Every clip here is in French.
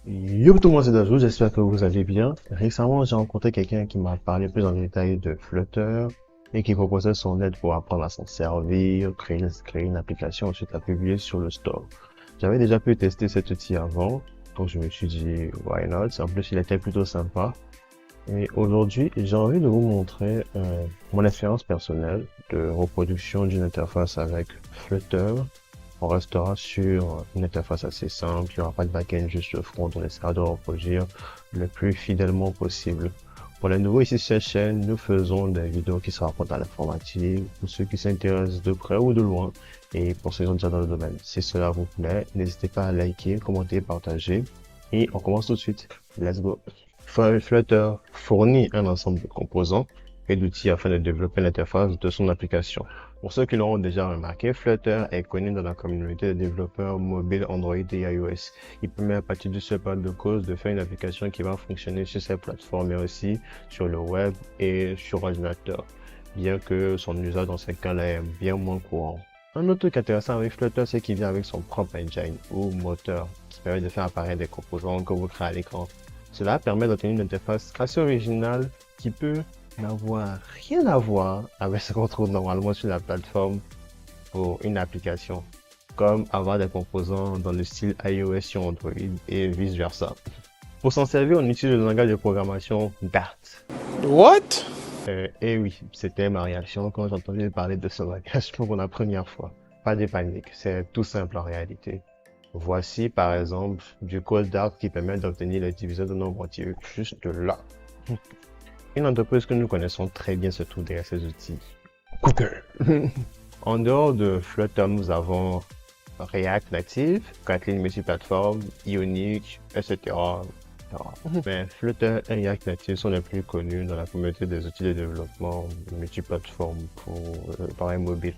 Yo tout le monde, c'est Dajou, j'espère que vous allez bien. Récemment, j'ai rencontré quelqu'un qui m'a parlé plus en détail de Flutter et qui proposait son aide pour apprendre à s'en servir, créer une application, ensuite la publier sur le store. J'avais déjà pu tester cet outil avant, donc je me suis dit, why not? En plus, il était plutôt sympa. Et aujourd'hui, j'ai envie de vous montrer mon expérience personnelle de reproduction d'une interface avec Flutter. On restera sur une interface assez simple, il n'y aura pas de back-end, juste le front, on essaiera de reproduire le plus fidèlement possible. Pour les nouveaux ici sur cette chaîne, nous faisons des vidéos qui se rapportent à l'informatique, pour ceux qui s'intéressent de près ou de loin, et pour ceux qui sont déjà dans le domaine. Si cela vous plaît, n'hésitez pas à liker, commenter, partager, et on commence tout de suite. Let's go! Flutter fournit un ensemble de composants et d'outils afin de développer l'interface de son application. Pour ceux qui l'auront déjà remarqué, Flutter est connu dans la communauté des développeurs mobiles Android et iOS. Il permet à partir du seul pas de code de faire une application qui va fonctionner sur ces plateformes mais aussi sur le web et sur ordinateur, bien que son usage dans ces cas-là est bien moins courant. Un autre truc intéressant avec Flutter, c'est qu'il vient avec son propre engine ou moteur qui permet de faire apparaître des composants que vous créez à l'écran. Cela permet d'obtenir une interface assez originale qui peut n'avoir rien à voir avec ce qu'on trouve normalement sur la plateforme pour une application, comme avoir des composants dans le style iOS sur Android et vice versa. Pour s'en servir, on utilise le langage de programmation Dart. What? Et oui, c'était ma réaction quand j'ai entendu parler de ce langage pour la première fois. Pas de panique, c'est tout simple en réalité. Voici par exemple du code Dart qui permet d'obtenir les diviseurs de nombre entier juste là. Une entreprise que nous connaissons très bien se trouve derrière ces outils. Google. En dehors de Flutter, nous avons React Native, Kotlin multiplateforme, Ionic, etc. Mais Flutter et React Native sont les plus connus dans la communauté des outils de développement multiplateforme pour l'appareil mobile.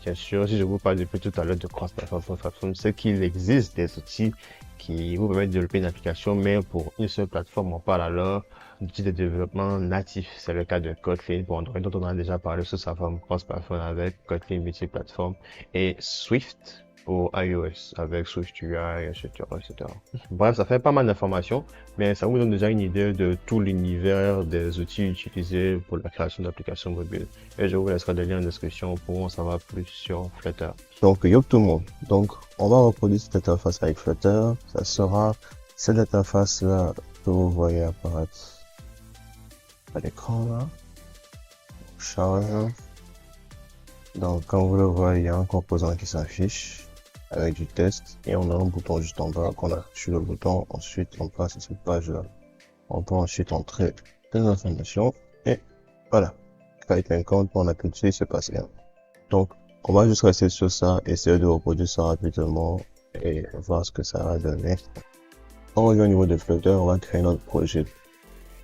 Bien sûr, si je vous parle depuis tout à l'heure de cross-platform, c'est qu'il existe des outils qui vous permettent de développer une application, mais pour une seule plateforme. On parle alors d'outils de développement natifs. C'est le cas de Kotlin pour Android, dont on a déjà parlé sur sa forme cross-platform avec Kotlin multiplateforme et Swift pour iOS avec Swift UI, etc., etc. Bref, ça fait pas mal d'informations, mais ça vous donne déjà une idée de tout l'univers des outils utilisés pour la création d'applications mobiles. Et je vous laisserai des liens en description pour en savoir plus sur Flutter. Donc, yo tout le monde. Donc, on va reproduire cette interface avec Flutter. Ça sera cette interface-là que vous voyez apparaître à l'écran là. On charge. Donc, quand vous le voyez, il y a un composant qui s'affiche avec du test et on a un bouton juste en bas qu'on a sur le bouton. Ensuite, on passe à cette page-là. On peut ensuite entrer des informations et voilà. Avec un compte, on a cliqué, il se passe rien. Donc, on va juste rester sur ça, essayer de reproduire ça rapidement et voir ce que ça va donner. Quand on revient au niveau de Flutter, on va créer notre projet.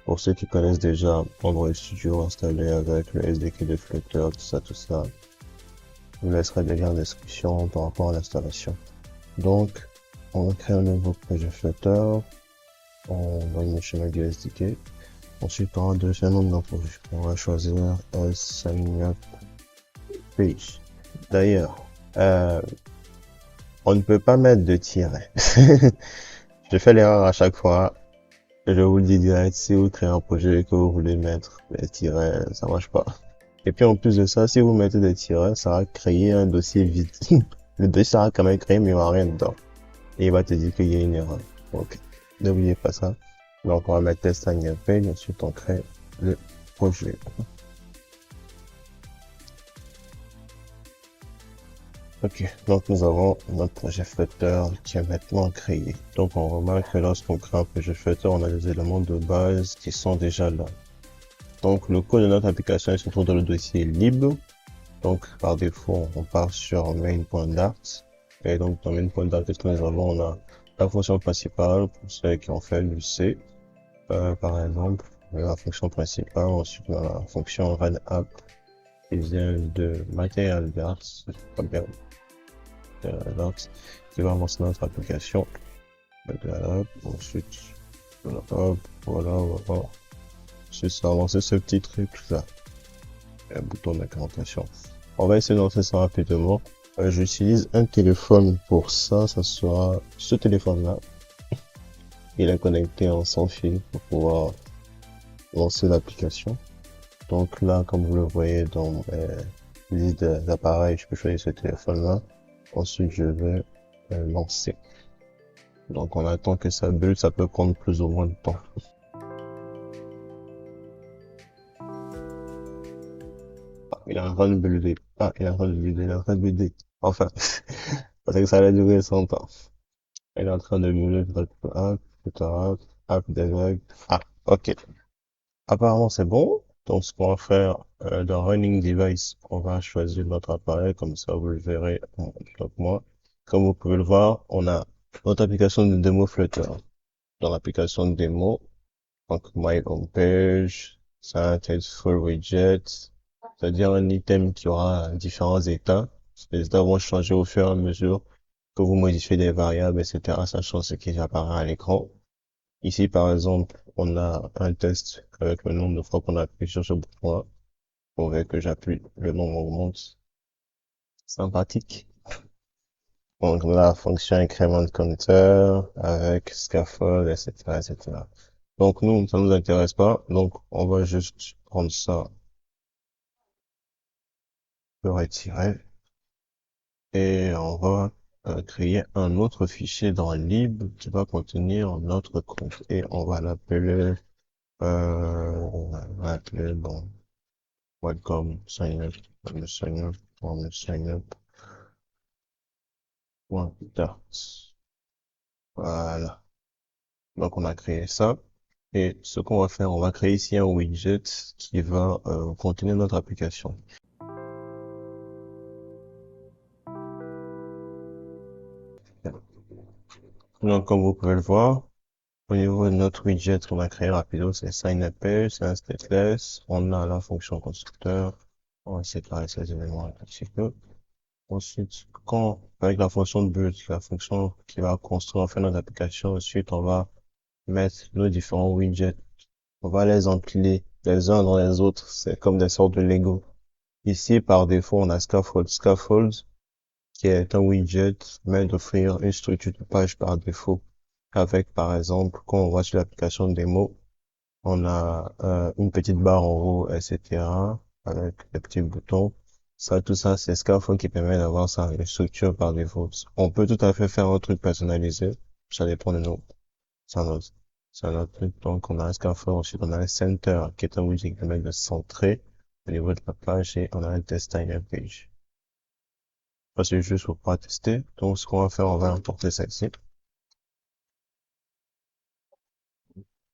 Pour ceux qui connaissent déjà Android Studio installé avec le SDK de Flutter, tout ça, je vous laisserai des liens en description par rapport à l'installation. Donc, on va créer un nouveau projet Flutter. On va le chemin du SDK. Ensuite, on va donner un nom de notre projet. On va choisir Sign Up Page. D'ailleurs, on ne peut pas mettre de tiret. Je fais l'erreur à chaque fois. Je vous le dis direct, si vous créez un projet et que vous voulez mettre des tirets, ça marche pas. Et puis en plus de ça, si vous mettez des tirets, ça va créer un dossier vide. Le dossier sera quand même créé, mais il n'y aura rien dedans. Et il va te dire qu'il y a une erreur. Donc, n'oubliez pas ça. Donc, on va mettre test sign page, ensuite on crée le projet. Ok, donc nous avons notre projet Flutter qui est maintenant créé. Donc on remarque que lorsqu'on crée un projet Flutter, on a des éléments de base qui sont déjà là. Donc le code de notre application se trouve dans le dossier lib. Donc par défaut, on part sur main.dart. Et donc dans main.dart, qu'est-ce que nous avons? On a la fonction principale pour ceux qui ont fait l'UC. Par exemple, la fonction principale. Ensuite, on a la fonction runApp qui vient de Material Dart. Qui va lancer notre application. Ensuite, voilà. C'est ça, lancer ce petit truc là. Un bouton d'incantation. On va essayer de lancer ça rapidement. J'utilise un téléphone pour ça, ça sera ce téléphone là. il est connecté en sans fil pour pouvoir lancer l'application. Donc là, comme vous le voyez dans mes listes d'appareils, je peux choisir ce téléphone-là. Ensuite, je vais lancer. Donc on attend que ça bulle, ça peut prendre plus ou moins de temps. Ah, il est en train de buller. Ah, il est en train de buller, il est en train de buller. Enfin, parce que ça allait durer 100 ans. Il est en train de buller, debug. Ah, ok. Apparemment, c'est bon. Donc, ce qu'on va faire dans Running Device, on va choisir notre appareil, comme ça vous le verrez en bloc moi. Comme vous pouvez le voir, on a notre application de démo Flutter. Dans l'application de démo, donc My Home Page, ça intègre Full Widget, c'est-à-dire un item qui aura différents états. Les états vont changer au fur et à mesure que vous modifiez des variables, etc., sachant ce qui apparaît à l'écran. Ici, par exemple, on a un test avec le nombre de fois qu'on appuie sur ce bouton-là. On voit que j'appuie, le nombre augmente. Sympathique. Donc, la fonction increment counter avec scaffold, etc., etc. Donc, nous, ça nous intéresse pas. Donc, on va juste prendre ça, le retirer et on va créer un autre fichier dans lib qui va contenir notre compte et on va l'appeler, on va l'appeler, bon, welcome, sign up, sign up, point dart. Voilà. Donc, on a créé ça. Et ce qu'on va faire, on va créer ici un widget qui va contenir notre application. Donc, comme vous pouvez le voir, au niveau de notre widget qu'on a créé rapido, c'est sign up page, c'est un stateless. On a la fonction constructeur. On va séparer ces éléments un petit peu. Ensuite, avec la fonction de build, la fonction qui va construire en fait notre application, ensuite, on va mettre nos différents widgets. On va les empiler les uns dans les autres. C'est comme des sortes de Lego. Ici, par défaut, on a Scaffold. Scaffold, qui est un widget, mais d'offrir une structure de page par défaut. Avec, par exemple, quand on voit sur l'application démo, on a une petite barre en haut, etc. avec des petits boutons. Ça, tout ça, c'est Scaffold qui permet d'avoir ça, une structure par défaut. On peut tout à fait faire un truc personnalisé. Ça dépend de nous. C'est un autre, c'est un autre truc. Donc, on a un Scaffold. Ensuite, on a un Center, qui est un widget qui permet de centrer au niveau de la page et on a un Test Timer Page. Ça, c'est juste pour pouvoir tester. Donc, ce qu'on va faire, on va importer celle-ci.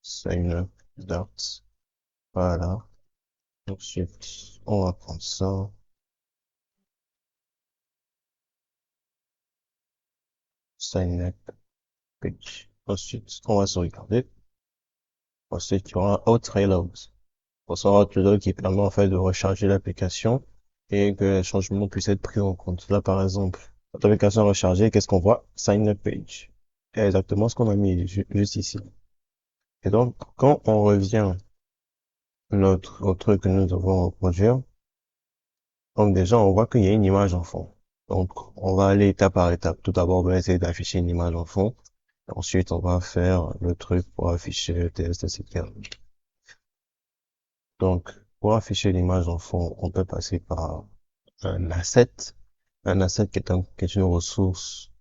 C'est une Dart. Voilà. Ensuite, on va prendre ça. Sign up page. Ensuite, on va sauvegarder. Ensuite, il y aura un Outreload. Pour ça, Outreload qui permet en fait de recharger l'application et que les changements puissent être pris en compte. Là, par exemple, notre application est rechargée, qu'est-ce qu'on voit? Sign up page. C'est exactement ce qu'on a mis juste ici. Et donc, quand on revient au truc que nous devons reproduire, donc déjà, on voit qu'il y a une image en fond. Donc, on va aller étape par étape. Tout d'abord, on va essayer d'afficher une image en fond. Ensuite, on va faire le truc pour afficher le test, etc. Donc, pour afficher l'image en fond, on peut passer par un asset. Un asset qui est une ressource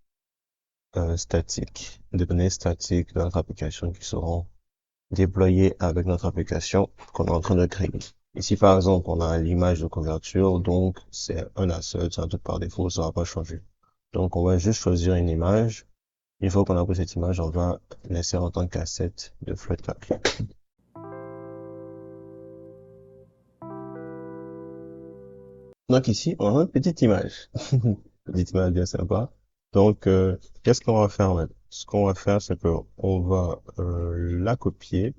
statique, des données statiques de notre application qui seront déployées avec notre application qu'on est en train de créer. Ici, par exemple, on a l'image de couverture, donc c'est un asset, c'est un truc par défaut, ça va pas changer. Donc, on va juste choisir une image. Une fois qu'on a pris cette image, on va laisser en tant qu'asset de Flutter. Donc ici, on a une petite image. Petite image bien sympa. Donc, qu'est-ce qu'on va faire maintenant? Ce qu'on va faire, c'est que on va la copier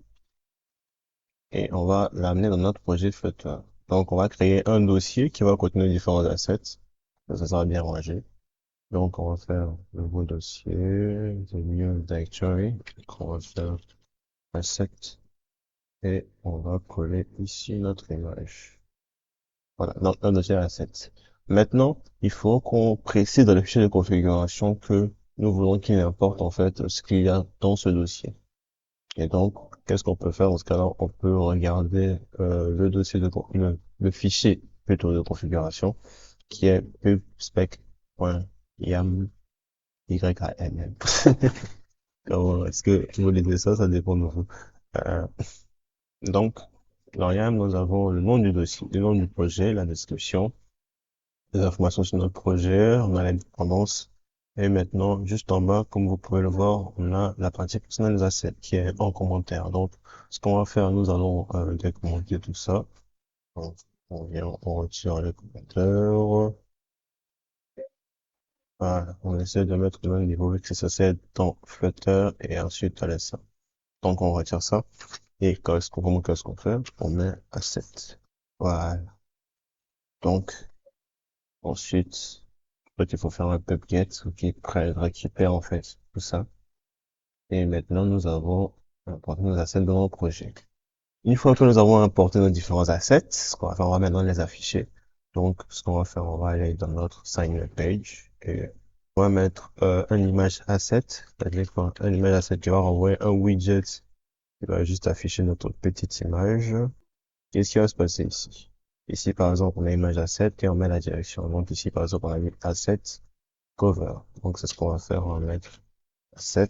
et on va l'amener dans notre projet Flutter. Donc, on va créer un dossier qui va contenir différents assets. Ça sera bien rangé. Donc, on va faire le nouveau dossier, the new directory. On va faire asset et on va coller ici notre image. Voilà, donc un dossier asset. Maintenant, il faut qu'on précise dans le fichier de configuration que nous voulons qu'il importe en fait ce qu'il y a dans ce dossier. Et donc, qu'est-ce qu'on peut faire dans ce cas-là? On peut regarder le dossier le fichier plutôt de configuration qui est pubspec.yam. YAML. Comment est-ce que vous lisez ça? Ça dépend de vous. Euh, donc, dans YAM, nous avons le nom du dossier, le nom du projet, la description, les informations sur notre projet, on a l'indépendance. Et maintenant, juste en bas, comme vous pouvez le voir, on a la partie personnalisation qui est en commentaire. Donc, ce qu'on va faire, nous allons décommenter tout ça. Donc, on vient, on retire les commentaires. Voilà, on essaie de mettre le même niveau vu que ça c'est dans Flutter et ensuite à ça. Donc, on retire ça. Et qu'est-ce qu'on fait? On met asset. Voilà. Donc, ensuite, il faut faire un pubget récupère en fait tout ça. Et maintenant, nous avons importé nos assets dans notre projet. Une fois que nous avons importé nos différents assets, ce qu'on va faire, on va maintenant les afficher. Donc, ce qu'on va faire, on va aller dans notre sign page et on va mettre un image asset, c'est-à-dire un image asset qui va renvoyer un widget qui va juste afficher notre petite image. Qu'est-ce qui va se passer ici? Ici, par exemple, on a image asset et on met la direction. Donc ici, par exemple, on a mis asset cover. Donc c'est ce qu'on va faire, on va mettre asset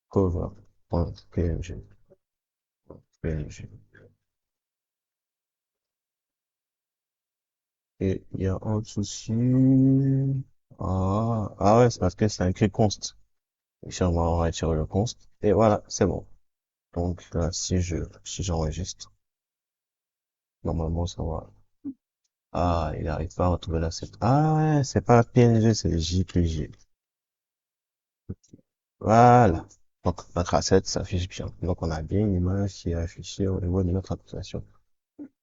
cover.png. PNG. Et il y a un souci. Ouais, c'est parce que c'est écrit const. Ici, on va retirer le const. Et voilà, c'est bon. Donc là, si j'enregistre, normalement, ça va. Ah, il n'arrive pas à retrouver l'asset. Ah ouais, c'est pas PNG, c'est JPG. Voilà. Donc, notre asset s'affiche bien. Donc, on a bien une image qui est affichée au niveau de notre application.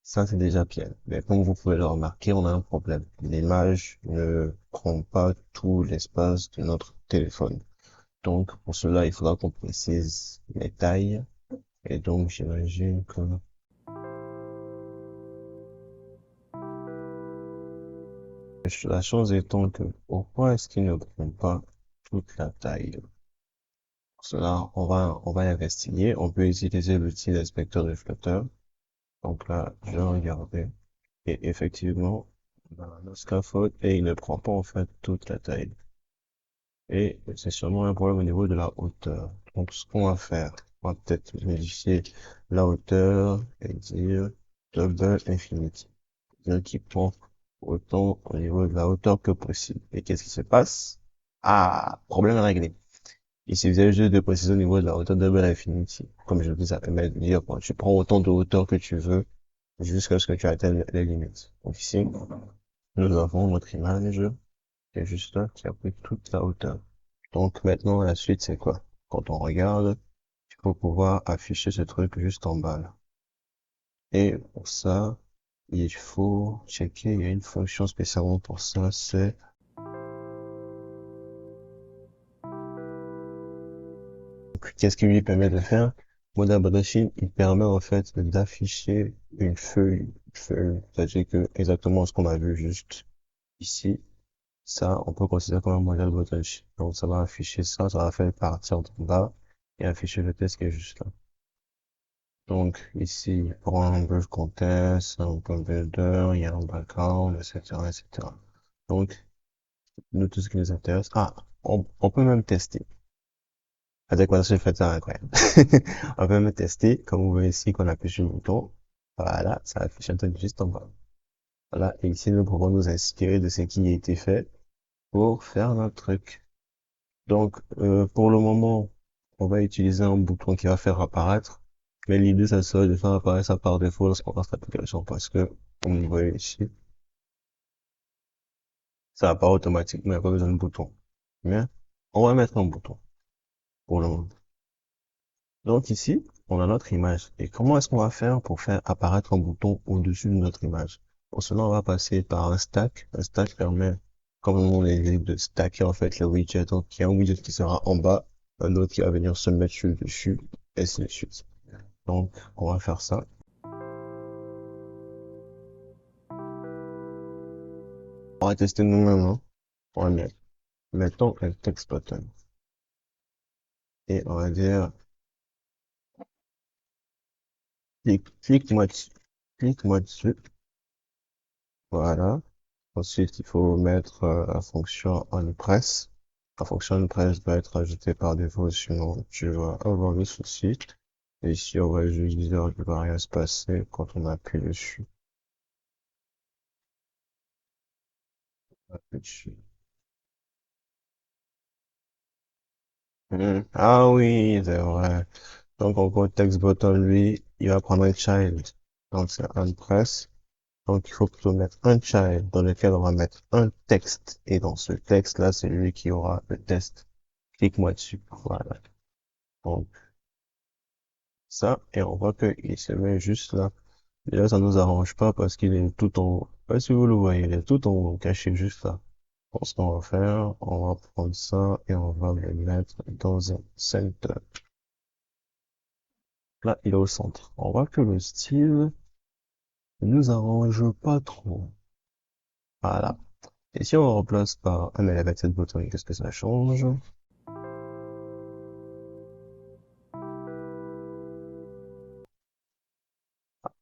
Ça, c'est déjà bien. Mais comme vous pouvez le remarquer, on a un problème. L'image ne prend pas tout l'espace de notre téléphone. Donc, pour cela, il faudra qu'on précise les tailles. Et donc, j'imagine que la chose étant que pourquoi est-ce qu'il ne prend pas toute la taille? Pour cela, on va investiguer. On peut utiliser l'outil d'inspecteur de Flutter. Donc là, je vais regarder. Et effectivement, on a un scaffold et il ne prend pas en fait toute la taille. Et c'est sûrement un problème au niveau de la hauteur. Donc ce qu'on va faire, on va peut-être modifier la hauteur et dire double infinity. C'est-à-dire qu'il prend autant au niveau de la hauteur que possible. Et qu'est-ce qui se passe? Ah, problème réglé. Il suffisait juste de préciser au niveau de la hauteur double infinity. Comme je le dis, ça permet de dire, bon, tu prends autant de hauteur que tu veux jusqu'à ce que tu atteignes les limites. Donc ici, nous avons notre image qui est juste là, qui a pris toute la hauteur. Donc maintenant, la suite, c'est quoi? Quand on regarde, il faut pouvoir afficher ce truc juste en bas, là. Et pour ça, il faut checker, il y a une fonction spécialement pour ça, c'est qu'est-ce qui lui permet de faire? Model Machine, il permet en fait d'afficher une feuille, c'est-à-dire que exactement ce qu'on a vu juste ici, ça, on peut considérer comme un modèle Machine. Donc ça va afficher ça, ça va faire partir d'en bas et afficher le test qui est juste là. Donc ici, pour un brush contest, un builder, il y a un background, etc., etc. Donc, nous, tout ce qui nous intéresse, on peut même tester. Adéquation faite, c'est incroyable. On peut même tester, comme vous voyez ici, qu'on appuie sur le bouton. Voilà, ça affiche un truc juste en bas. Voilà, et ici, nous pouvons nous inspirer de ce qui a été fait pour faire notre truc. Donc, pour le moment, on va utiliser un bouton qui va faire apparaître. Mais l'idée, ça serait de faire apparaître ça par défaut lorsqu'on lance l'application parce que, comme vous voyez ici, ça apparaît automatiquement, il n'y a pas besoin de bouton. Mais, on va mettre un bouton pour le moment. Donc ici, on a notre image. Et comment est-ce qu'on va faire pour faire apparaître un bouton au-dessus de notre image? Pour cela, on va passer par un stack. Un stack permet, comme le nom l'indique, de stacker en fait les widgets. Donc, il y a un widget qui sera en bas, un autre qui va venir se mettre sur le dessus, et ainsi de suite. Donc, on va faire ça. On va tester nous-mêmes, hein. On va mettre, mettons un text button. Et on va dire Clique-moi dessus. Clique-moi dessus. Voilà. Ensuite, il faut mettre la fonction onPress. La fonction onPress doit être ajoutée par défaut, sinon tu vas avoir le souci. Et ici, on va juste dire qu'il va rien se passer quand on appuie dessus. On appuie dessus. Ah oui, c'est vrai. Donc, en gros, text button, lui, il va prendre un child. Donc, c'est onPress. Donc, il faut plutôt mettre un child dans lequel on va mettre un texte. Et dans ce texte-là, c'est lui qui aura le test. Clique-moi dessus. Voilà. Donc, ça, et on voit qu'il se met juste là. Et là, ça nous arrange pas parce qu'il est tout en haut. Je sais pas si vous le voyez, il est tout en haut, caché juste là. Donc, ce qu'on va faire, on va prendre ça et on va le mettre dans un center. Là, il est au centre. On voit que le style ne nous arrange pas trop. Voilà. Et si on remplace par un elevated button, qu'est-ce que ça change?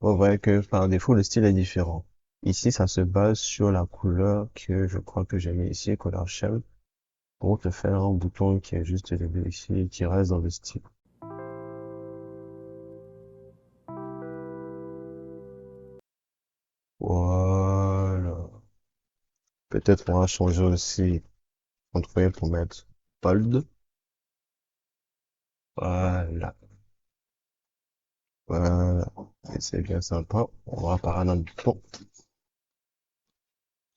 On voit que par défaut, le style est différent. Ici, ça se base sur la couleur que je crois que j'ai mis ici, couleur shell, pour te faire un bouton qui est juste élevé ici et qui reste dans le style. Voilà. Peut-être on va changer aussi, on trouvait pour mettre bold. Voilà. Voilà. Et c'est bien sympa. On va par un bouton.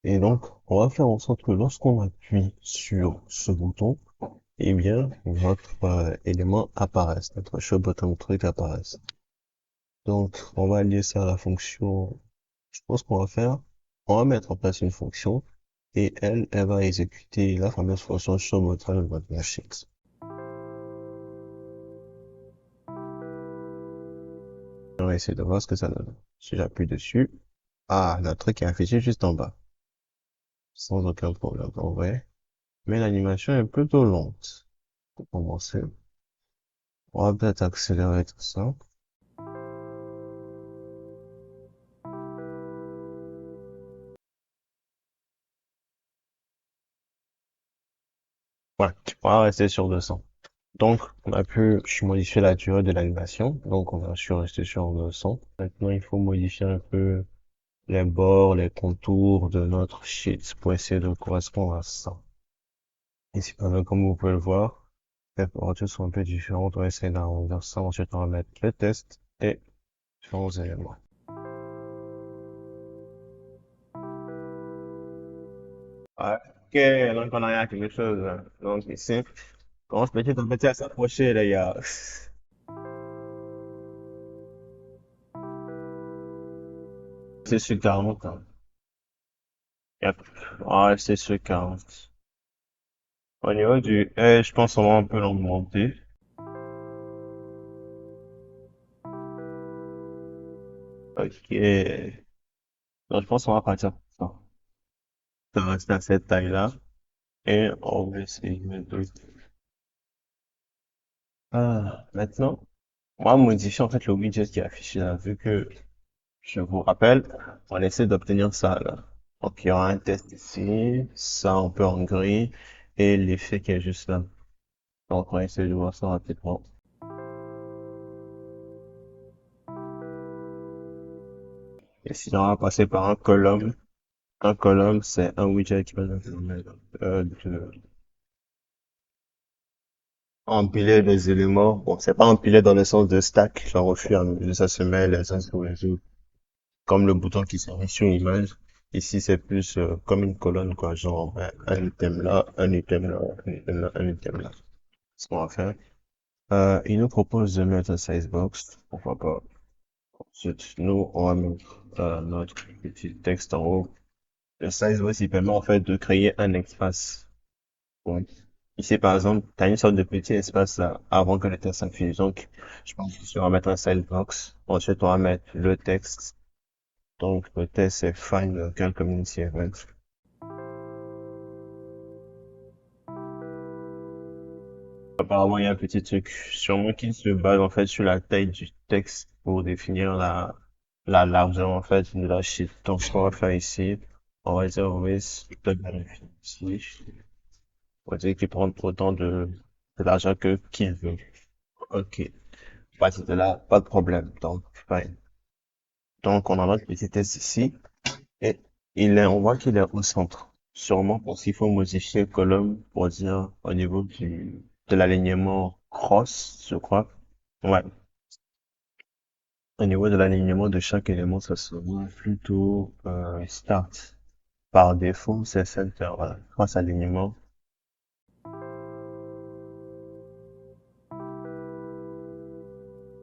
Et donc, on va faire en sorte que lorsqu'on appuie sur ce bouton, eh bien, notre élément apparaisse, notre show button truc apparaisse. Donc, on va lier ça à la fonction. Je pense qu'on va faire, on va mettre en place une fonction et elle va exécuter la fameuse fonction show button button sheet. On va essayer de voir ce que ça donne. Si j'appuie dessus, ah, notre truc est affiché juste en bas, sans aucun problème, en vrai. Mais l'animation est plutôt lente. Pour commencer, on va peut-être accélérer tout ça. Ouais, on va rester sur 200. Donc, on a pu modifier la durée de l'animation. Donc, on va rester sur 200. Maintenant, il faut modifier un peu les bords, les contours de notre sheet pour essayer de correspondre à ça. Ici, comme vous pouvez le voir, les temperatures sont un peu différentes. On va essayer d'arrondir ça. Ensuite, on va mettre le test et différents éléments. Ouais. Ok, donc on a quelque chose. Donc, ici, commence petit à petit à s'approcher, les gars. C'est sur 40, hein. Yep. Ouais, c'est sur 40. Au niveau du je pense qu'on va un peu l'augmenter. Ok. Donc, je pense qu'on va partir pour ça. Ça va rester à cette taille-là. Et on va essayer de... Ah, maintenant, on va modifier en fait le widget qui est affiché là, vu que, je vous rappelle, on essaie d'obtenir ça là. Donc, il y aura un test ici, ça un peu en gris, et l'effet qui est juste là. Donc, on va essayer de voir ça rapidement. Et sinon, on va passer par un column. Un column, c'est un widget qui va nous permettre de empiler des éléments. Bon, c'est pas empiler dans le sens de stack, genre au fur et à mesure, ça se met les uns sur les autres. Comme le bouton qui s'est mis sur l'image. Ici, c'est plus comme une colonne, quoi. Genre, un item là, un item là, un item là, un item là. C'est ce qu'on va faire. Il nous propose de mettre un size box. Pourquoi pas. Ensuite, nous, on va mettre notre petit texte en haut. Le size box, il permet en fait de créer un espace. Ouais. Ici, par exemple, tu as une sorte de petit espace là, avant que le texte s'affiche. Donc, je pense que tu vas mettre un size box. Ensuite, on va mettre le texte. Donc, le texte, c'est find local community event. Apparemment, il y a un petit truc sûrement qui se base en fait sur la taille du texte pour définir la largeur, en fait, de la sheet. Donc, ce qu'on va faire ici, on va dire with the ici. On va dire qu'il prend autant de l'argent que qu'il veut. Ok. Pas de là, pas de problème. Donc, fine. Donc, on a notre petit test ici. Et on voit qu'il est au centre. Sûrement parce qu'il faut modifier le colonne pour dire au niveau de l'alignement cross, je crois. Ouais. Au niveau de l'alignement de chaque élément, ça sera plutôt start. Par défaut, c'est center. Voilà. Cross alignement.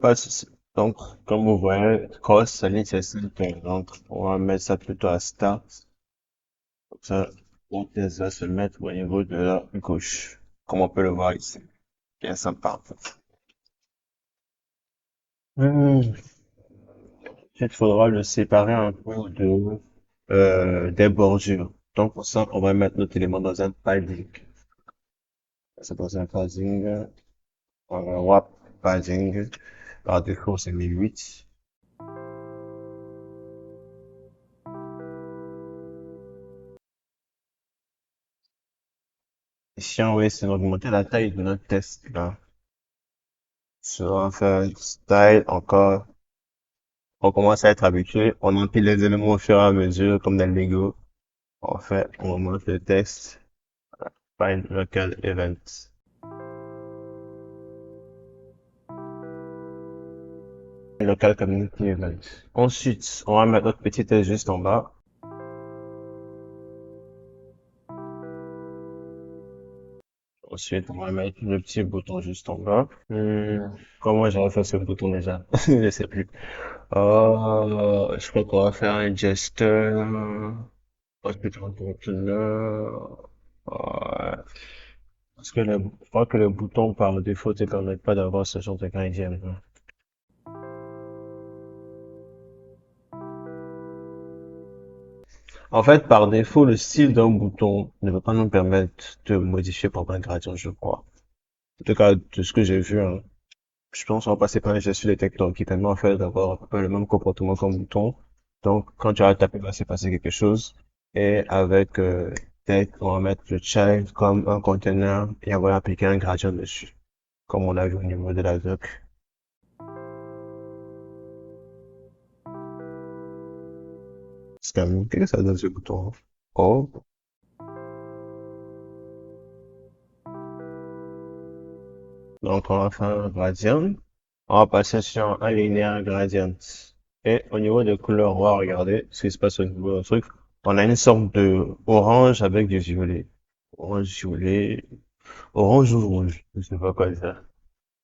Pas de souci. Donc, comme vous voyez, cross, aligne, c'est center. Donc, on va mettre ça plutôt à start. Comme ça, on va se mettre au niveau de la gauche. Comme on peut le voir ici. Bien sympa. Hmm. Il faudra le séparer un peu des bordures. Donc pour ça, on va mettre notre élément dans un padding. C'est dans un padding, wrap padding. Par défaut, c'est 1008. Ici, on va essayer d'augmenter la taille de notre test, là. Ça va faire style encore. On commence à être habitué. On empile les éléments au fur et à mesure, comme dans le Lego. En fait, on augmente le test. Find local event. Local community event. Ensuite, on va mettre notre petit test juste en bas. Ensuite, on va mettre le petit bouton juste en bas. Comment j'aurais fait ce bouton déjà? Je sais plus. Je crois qu'on va faire un gesture. Ensuite, on tourne là. Ouais. Parce que je crois que le bouton par défaut te permet pas d'avoir ce genre de gradient. En fait, par défaut, le style d'un bouton ne va pas nous permettre de modifier par un gradient, je crois. En tout cas, de ce que j'ai vu, hein. Je pense qu'on va passer par un gesture détecteur qui permet en fait d'avoir à peu près le même comportement qu'un bouton. Donc, quand tu vas taper, il va se passer quelque chose. Et avec tech, on va mettre le child comme un conteneur et on va appliquer un gradient dessus, comme on a vu au niveau de la doc. C'est quand même, qu'est-ce que ça donne ce bouton? Hein? Oh, donc on va faire un gradient. On va passer sur un linéaire gradient. Et au niveau des couleurs, on va regarder ce qui se passe au niveau du truc. On a une sorte de orange avec du violet. Orange, violet, orange ou rouge. Je sais pas quoi dire.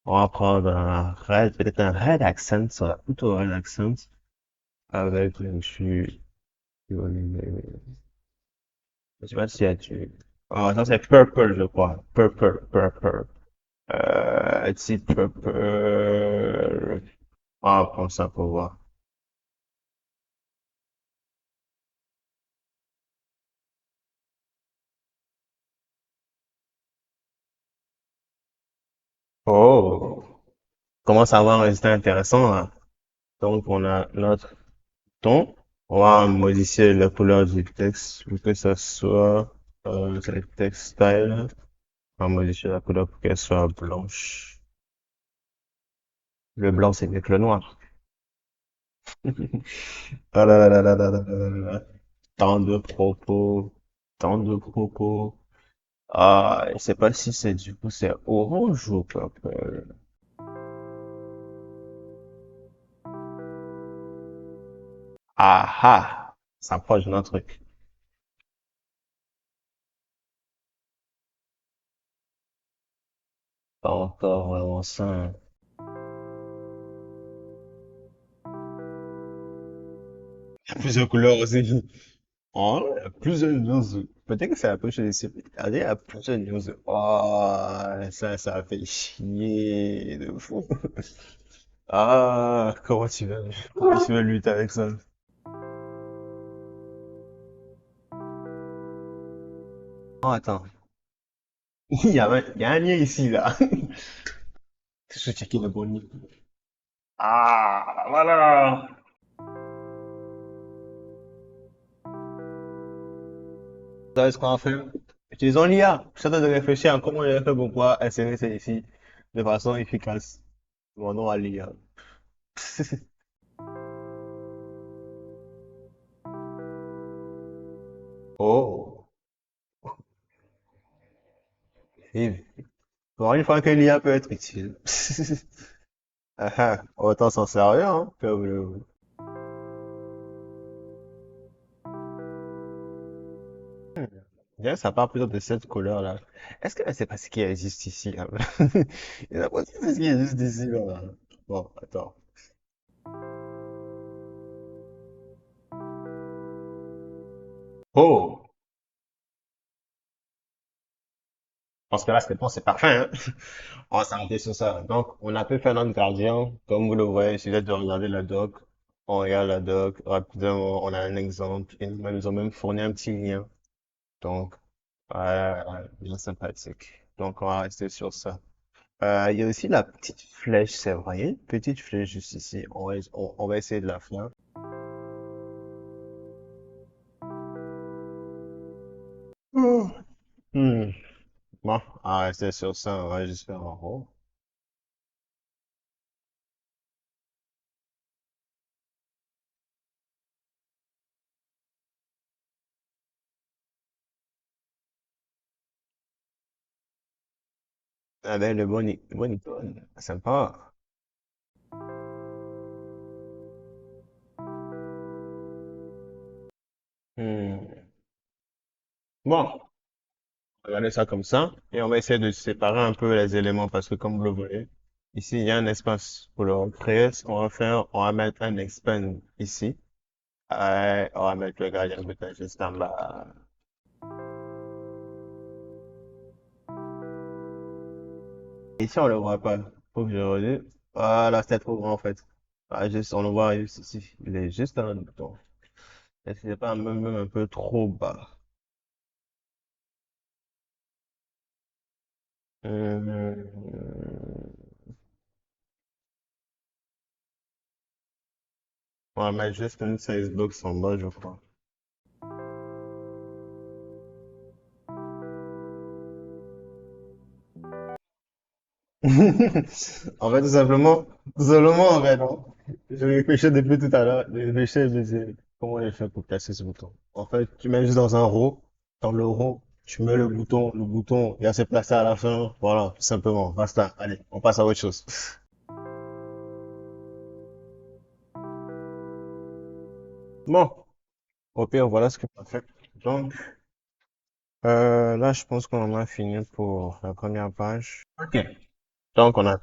On va prendre un red, peut-être un red accent, ça va plutôt un red accent. Avec le je sais pas s'il y a du, oh, ça c'est purple, je crois. Purple, purple. C'est purple. On va prendre ça pour voir. Oh! Commence à avoir un résultat intéressant, là. Donc, on a notre ton. On va modifier la couleur du texte pour que ça soit, c'est le text style. On va modifier la couleur pour qu'elle soit blanche. Le blanc, c'est mieux que le noir. Ah là là là là là là là là là. Tant de propos. Tant de propos. Ah, je sais pas si c'est du coup, c'est orange ou purple. Ah ah! Ça approche de notre truc. Pas encore vraiment ça, hein. Il y a plusieurs couleurs aussi. Oh, il y a plusieurs news. Peut-être que c'est un peu chez les cibles. Regardez, il y a plusieurs news. Oh, ça fait chier de fou. Ah, comment tu vas lutter avec ça? Oh, attends. Il y a un lien ici, là. Je vais checker le bon lien. Ah, voilà. Vous savez ce qu'on va faire? Utilisons l'IA. Je suis en train de réfléchir à comment je vais faire pour pouvoir insérer ça ici de façon efficace. Demandons à l'IA. Oh. Et pour une fois que l'IA peut être utile. Ah, ah, autant s'en servir, hein, que voulez-vous. Bien, ça part plutôt de cette couleur-là. Est-ce que c'est pas ce qui existe ici, là? Il n'y a pas c'est ce qui existe ici, là. Bon, attends. Oh! Parce que là, c'est parfait, hein. On va s'arrêter sur ça. Donc, on a pu faire notre gradient. Comme vous le voyez, il suffit de regarder la doc. On regarde la doc. Rapidement, on a un exemple. Ils nous ont même fourni un petit lien. Donc, ouais, ouais, bien sympathique. Donc, on va rester sur ça. Il y a aussi la petite flèche, c'est vrai. Il y a une petite flèche juste ici. On va essayer de la faire. Hmm. Hmm. Bon, on va rester sur ça. On va juste faire en haut. Ah ben, le bon icône. Sympa. Hmm. Bon, regardez ça comme ça. Et on va essayer de séparer un peu les éléments parce que comme vous le voyez, ici, il y a un espace pour le recréer. Ce qu'on va faire, on va mettre un expand ici. On va mettre le gradient peut-être juste en bas. Ici, on le voit pas. Faut que je redis. Voilà, c'était trop grand en fait. Ah, juste, on le voit juste ici. Il est juste un bouton. Est-ce qu'il n'est pas même un peu trop bas? Euh, on va mettre juste une size box en bas, je crois. En fait, tout simplement, en fait, non. Je réfléchis depuis tout à l'heure. Je réfléchis, je me dis, comment je fais pour casser ce bouton? En fait, tu mets juste dans un row. Dans le row, tu mets le bouton, il va se placer à la fin. Voilà, tout simplement. Basta. Allez, on passe à autre chose. Bon, au pire, voilà ce que on a fait. Donc, là, je pense qu'on en a fini pour la première page. Ok. Donc, on a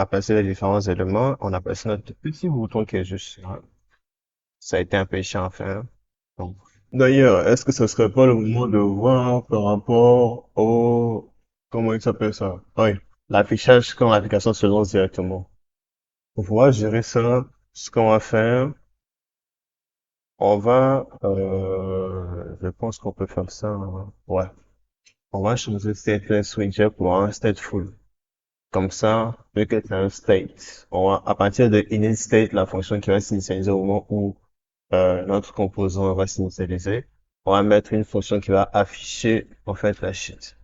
passé les différents éléments. On a passé notre petit bouton qui est juste là. Ça a été un peu chiant à faire. Donc, d'ailleurs, est-ce que ce serait pas le moment de voir par rapport au, comment il s'appelle ça? Oui, l'affichage quand l'application se lance directement. Pour pouvoir gérer ça, ce qu'on va faire, je pense qu'on peut faire ça, hein. Ouais. On va changer stateless widget pour un stateful. Comme ça, vu que c'est un state, on va, à partir de init state, la fonction qui va s'initialiser au moment où notre composant va s'initialiser, on va mettre une fonction qui va afficher en fait la sheet.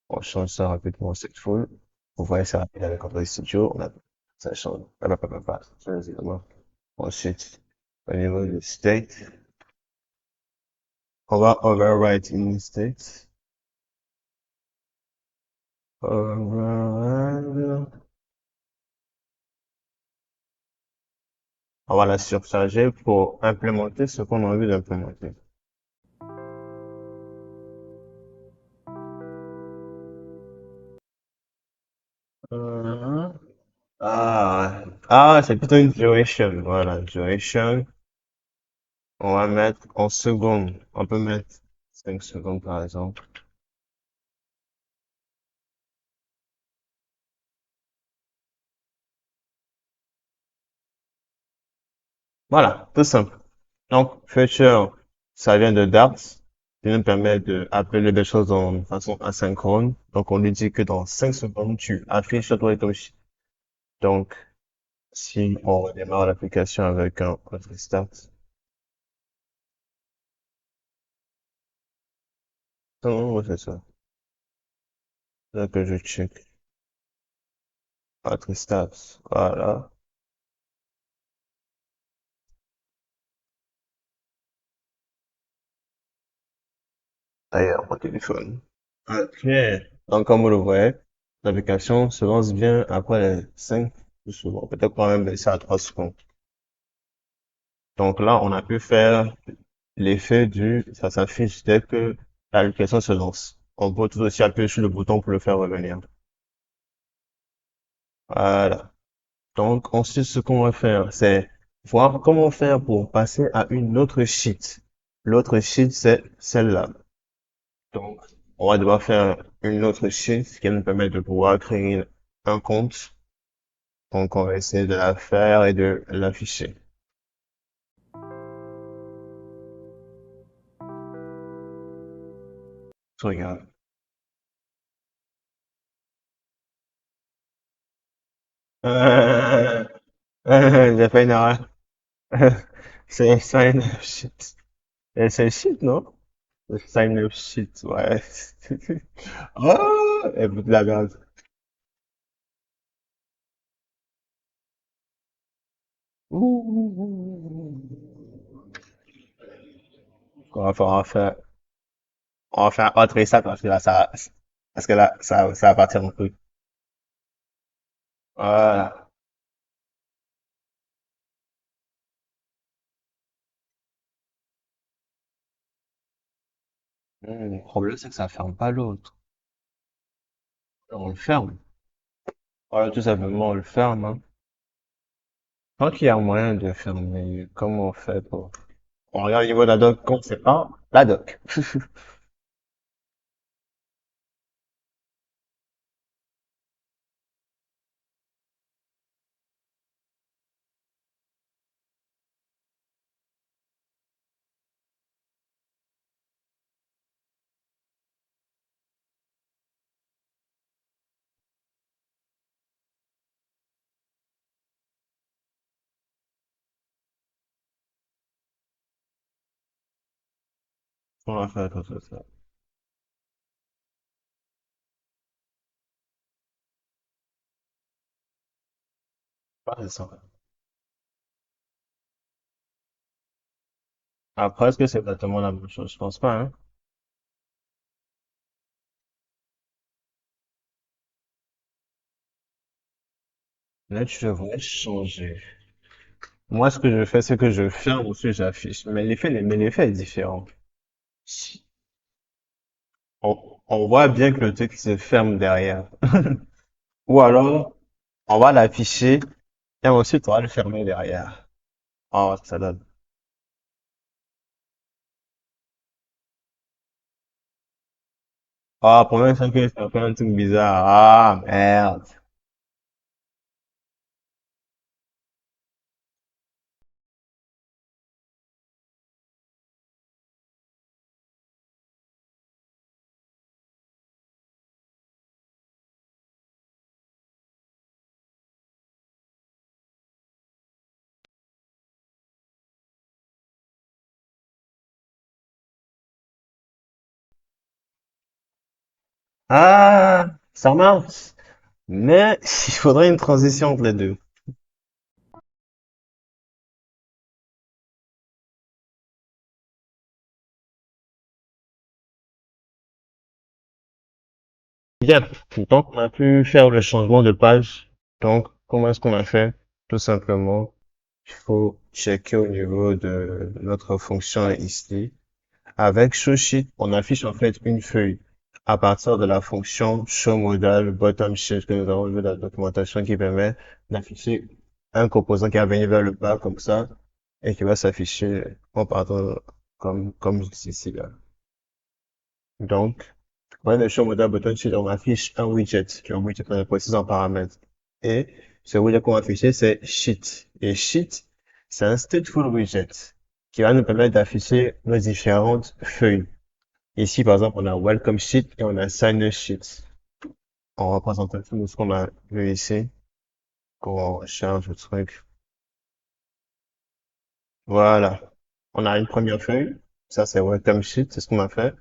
On change ça rapidement en stateful. Vous voyez ça rapide avec Android Studio. Ça change. Ça change évidemment. Ensuite, au niveau du state, on va overwrite init state. Override. On va la surcharger pour implémenter ce qu'on a envie d'implémenter. Euh, c'est plutôt une duration. Voilà, duration. On va mettre en secondes. On peut mettre 5 secondes par exemple. Voilà, tout simple. Donc, future, ça vient de Dart. qui nous permet d'appeler des choses en façon asynchrone. Donc, on lui dit que dans 5 secondes, tu affiches toi et ton sheet. Donc, si on redémarre l'application avec un restart, non, ouais, c'est ça. Là que je check. Autre stats. Voilà. D'ailleurs, mon téléphone. Ok. Donc, comme vous le voyez, l'application se lance bien après les 5 secondes. Peut-être quand même baisser à 3 secondes. Donc là, on a pu faire l'effet ça s'affiche dès que l'application se lance. On peut tout aussi appuyer sur le bouton pour le faire revenir. Voilà. Donc, ensuite, ce qu'on va faire, c'est voir comment faire pour passer à une autre sheet. L'autre sheet, c'est celle-là. Donc, on va devoir faire une autre sheet qui va nous permettre de pouvoir créer un compte. Donc, on va essayer de la faire et de l'afficher. Je regarde. J'ai fait une erreur. C'est une sheet. C'est shit, non? Sign up shit, ouais. Oh, et vous de la merde. Ouh. On va faire un autre reset parce que là, ça va partir un peu. Voilà. Le problème, c'est que ça ferme pas l'autre. On le ferme. Voilà, tout simplement, on le ferme, hein. Tant qu'il y a moyen de fermer, comment on fait pour... On regarde au niveau de la doc, qu'on sait pas, la doc. On va faire comme ça. Pas c'est ça. Après, est-ce que c'est exactement la même chose? Je pense pas, hein. Là, tu devrais changer. Moi, ce que je fais, c'est que je ferme ensuite j'affiche. Mais l'effet est différent. On voit bien que le truc se ferme derrière. Ou alors, on va l'afficher et ensuite on va le fermer derrière. Oh, ça donne. Ah, pour moi, que ça fait un truc bizarre. Ah, merde. Ah, ça marche. Mais il faudrait une transition entre les deux. Bien. Donc, on a pu faire le changement de page. Donc, comment est-ce qu'on a fait? Tout simplement, il faut checker au niveau de notre fonction ici. Avec ShowSheet, on affiche en fait une feuille à partir de la fonction showModal bottom sheet que nous avons vu dans la documentation qui permet d'afficher un composant qui va venir vers le bas comme ça et qui va s'afficher en partant comme ici là. Donc, ouais, le showModal bottom sheet, on affiche un widget, qui est un widget qu'on a précisé en paramètre. Et ce widget qu'on va afficher, c'est sheet. Et sheet, c'est un stateful widget qui va nous permettre d'afficher nos différentes feuilles. Ici, par exemple, on a welcome sheet et on a signer sheet en représentation de ce qu'on a vu ici. Quand on recharge le truc. Voilà. On a une première feuille. Ça, c'est welcome sheet. C'est ce qu'on a fait.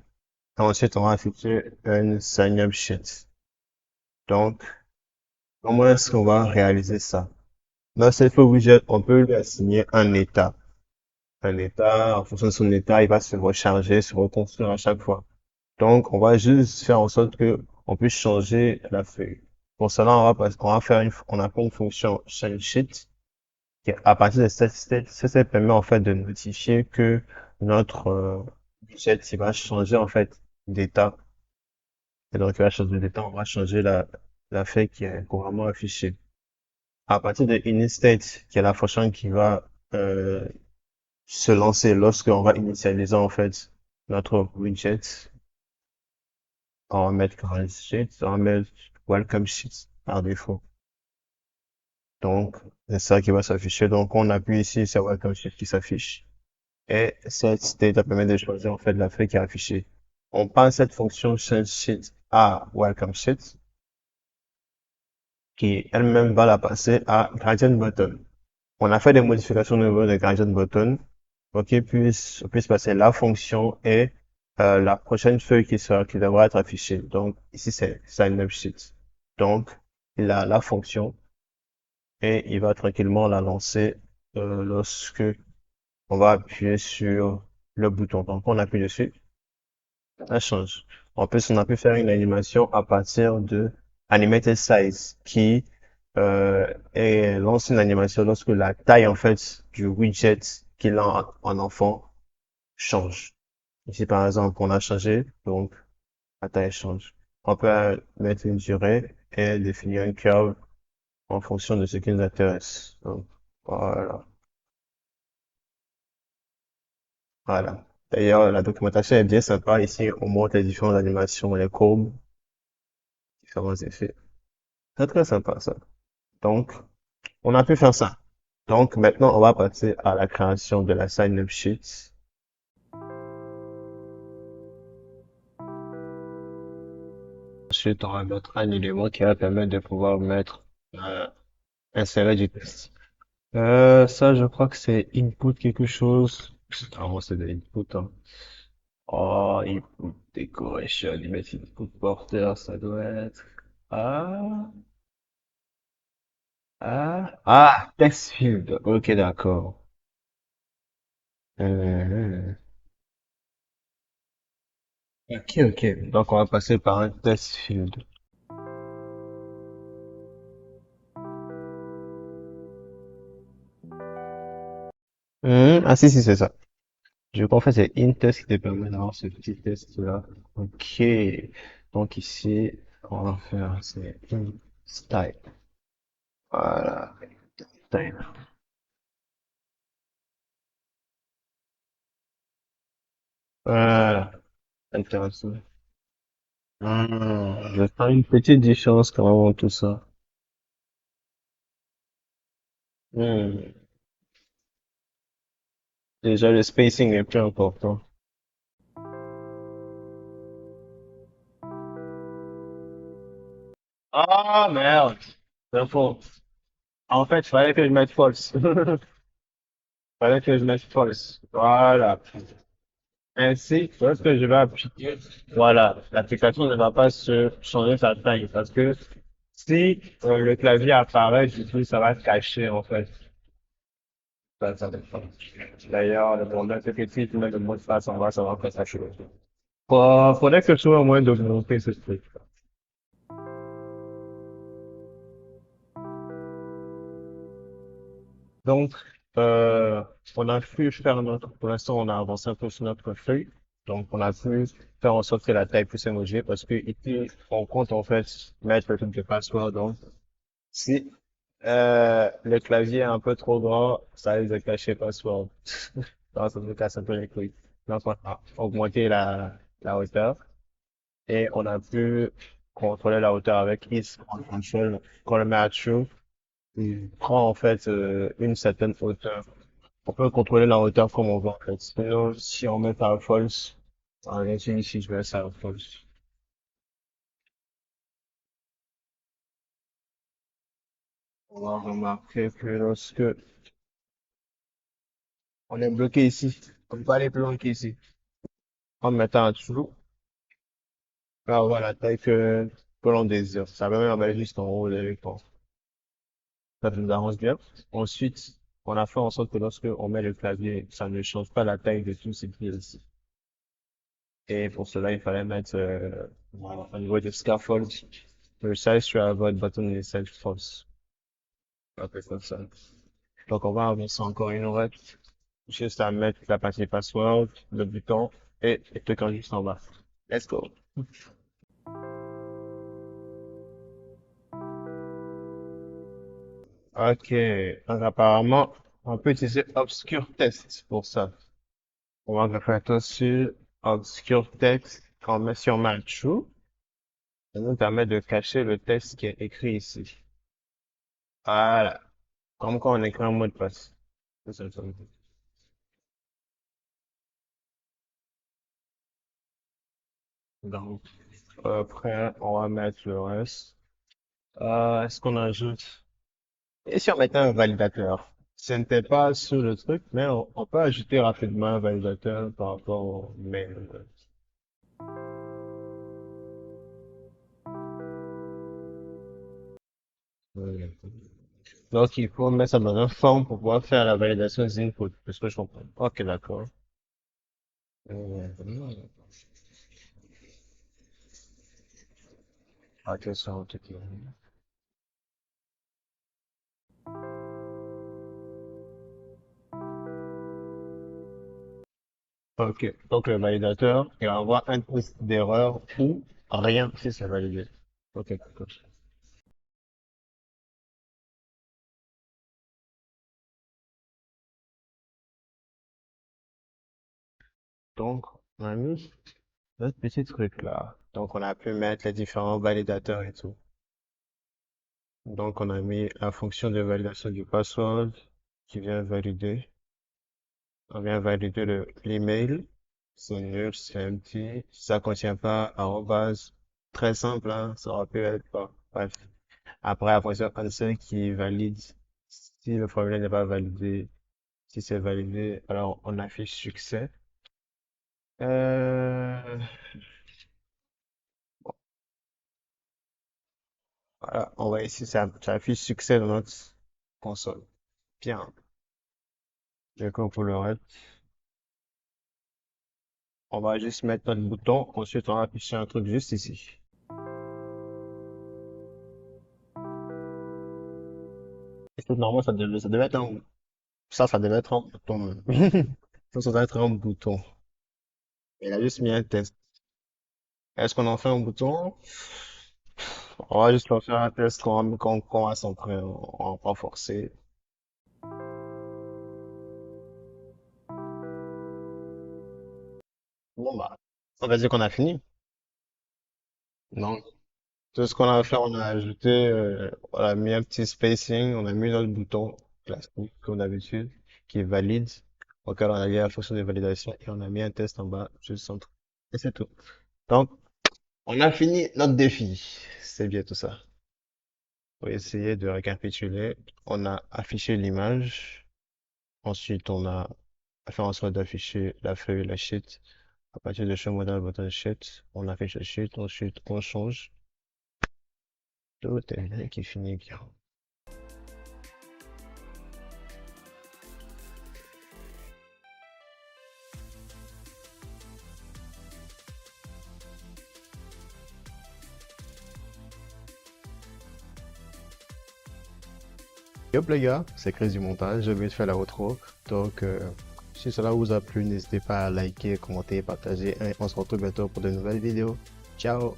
Et ensuite, on va afficher une sign up sheet. Donc, comment est-ce qu'on va réaliser ça? Dans cette widget, on peut lui assigner un état. Un état, en fonction de son état, il va se recharger, se reconstruire à chaque fois. Donc, on va juste faire en sorte que on puisse changer la feuille. Pour cela, on va faire on appelle une fonction change sheet qui, à partir de cette state, ça permet en fait de notifier que notre widget, il va changer en fait d'état. Et donc, il va changer d'état, on va changer la feuille qui est couramment affichée. À partir de initState, qui est la fonction qui va se lancer lorsqu'on va initialiser en fait notre widget, on va mettre current sheet, on va mettre welcome sheet par défaut. Donc, c'est ça qui va s'afficher. Donc, on appuie ici, c'est welcome sheet qui s'affiche. Et cette state permet de choisir en fait la feuille qui est affichée. On passe cette fonction change sheet à welcome sheet, qui elle-même va la passer à gradient button. On a fait des modifications au niveau de gradient button pour qu'il puisse passer la fonction et la prochaine feuille qui devra être affichée. Donc, ici, c'est sign up sheet. Donc, il a la fonction et il va tranquillement la lancer lorsque on va appuyer sur le bouton. Donc, on appuie dessus, ça change. On a pu faire une animation à partir de Animated Size qui lance une animation lorsque la taille en fait du widget qu'il a en enfant change. Ici, par exemple, on a changé, donc la taille change. On peut mettre une durée et définir un curve en fonction de ce qui nous intéresse. Donc, voilà. Voilà. D'ailleurs, la documentation est bien sympa. Ici, on montre les différentes animations, les courbes, différents effets. C'est très sympa, ça. Donc, on a pu faire ça. Donc, maintenant, on va passer à la création de la sign-up sheet. Ensuite, on va mettre un élément qui va permettre de pouvoir euh, insérer du texte. Ça, je crois que c'est input quelque chose. Ah, moi, c'est de input, hein. Oh, input decoration, image input border, ça doit être. Ah, text field. Ok, d'accord. Euh, ok, ok. Donc, on va passer par un text field. Ah, si, si, c'est ça. Je crois en fait c'est InTest qui te permet d'avoir ce petit test-là. Ok. Donc ici, on va faire c'est InStyle. Voilà. Style. Voilà. Intéressant. Je sens une petite différence quand même entre tout ça. Hmm. Déjà, le spacing est plus important. Ah, merde. C'est faux. En fait, il fallait que je mette false. Fallait que je mette false. Voilà. Ainsi, lorsque je vais appuyer, voilà, l'application ne va pas se changer sa taille parce que si le clavier apparaît, du coup, ça va se cacher en fait. Ça dépend. D'ailleurs, le problème, c'est que si tu mets le mot de passe en bas, ça va pas s'afficher. Faudrait que je trouve un moyen d'augmenter ce truc. Donc, euh, on a pu faire pour l'instant, on a avancé un peu sur notre feuille. Donc, on a pu faire en sorte que la taille puisse évoluer parce que ici, on compte en fait mettre le truc de password. Donc, si le clavier est un peu trop grand, ça risque de cacher password. Donc, ça nous casse un peu les couilles. Donc, on a augmenté la hauteur et on a pu contrôler la hauteur avec is on control. Quand on le met à true, il prend en fait une certaine hauteur. On peut contrôler la hauteur comme on veut en fait. Sinon, si on met par false, En laissant ici, je vais ça pause. On va remarquer que lorsque on est bloqué ici, on peut pas aller plus loin qu'ici. En mettant en dessous, on va avoir la taille que l'on désire. Ça va même aller juste en haut de l'écran. Ça nous arrange bien. Ensuite, on a fait en sorte que lorsque on met le clavier, ça ne change pas la taille de tous ces pieds ici. Et pour cela, il fallait mettre au niveau du scaffold, resize your avoid button is set false. On va faire comme ça. Donc, on va avancer encore une heure. Juste à mettre la partie password, le bouton et le truc en juste en bas. Let's go. Ok. Donc, apparemment, on peut utiliser Obscure Text pour ça. On va faire tout sur Obscure Text qu'on met sur True. Ça nous permet de cacher le texte qui est écrit ici. Voilà. Comme quand on écrit un mot de passe. Tout simplement. Donc, après, on va mettre le reste. Est-ce qu'on ajoute? Et si on mettait un validateur? Ce n'était pas sur le truc, mais on peut ajouter rapidement un validateur par rapport au mail. Euh, Donc, il faut mettre ça dans un forme pour pouvoir faire la validation des inputs. Parce que je comprends. Ok, d'accord. Euh, Ok, ça, on te dit. Ok, donc le validateur, il envoie un test d'erreur ou rien si c'est validé. Ok, d'accord. Donc, on a mis notre petit truc là. Donc, on a pu mettre les différents validateurs et tout. Donc, on a mis la fonction de validation du password qui vient valider. On vient valider l'email. C'est nul, c'est empty. Si ça contient pas arrobase, très simple, hein, ça aurait pu être pas. Bref. Après, la fonction answer qui valide si le formulaire n'est pas validé. Si c'est validé, alors on affiche succès. Euh, voilà, on va ici, ça affiche succès dans notre console. Bien. D'accord pour le reste. On va juste mettre notre bouton. Ensuite, on va afficher un truc juste ici. Et tout normalement, ça devait être un, ça devait être un bouton. Ça doit être un bouton. Il a juste mis un test. Est-ce qu'on en fait un bouton? On va juste leur faire un test qu'on va s'en prendre. On va pas forcer. Bon, bah, on va dire qu'on a fini. Non. Tout ce qu'on a fait, on a ajouté, on a mis un petit spacing, on a mis notre bouton classique, comme d'habitude, qui est valide, auquel on a lié la fonction de validation, et on a mis un test en bas, juste en dessous. Et c'est tout. Donc, on a fini notre défi. C'est bien tout ça. Pour essayer de récapituler, on a affiché l'image, ensuite on a fait en sorte d'afficher la feuille et la sheet. À partir de ce modèle button sheet, on affiche la sheet, ensuite on change. Tout est bien qui finit bien. Yop les gars, c'est Chris du montage, je vais te faire la outro. Donc, si cela vous a plu, n'hésitez pas à liker, commenter, partager et on se retrouve bientôt pour de nouvelles vidéos. Ciao!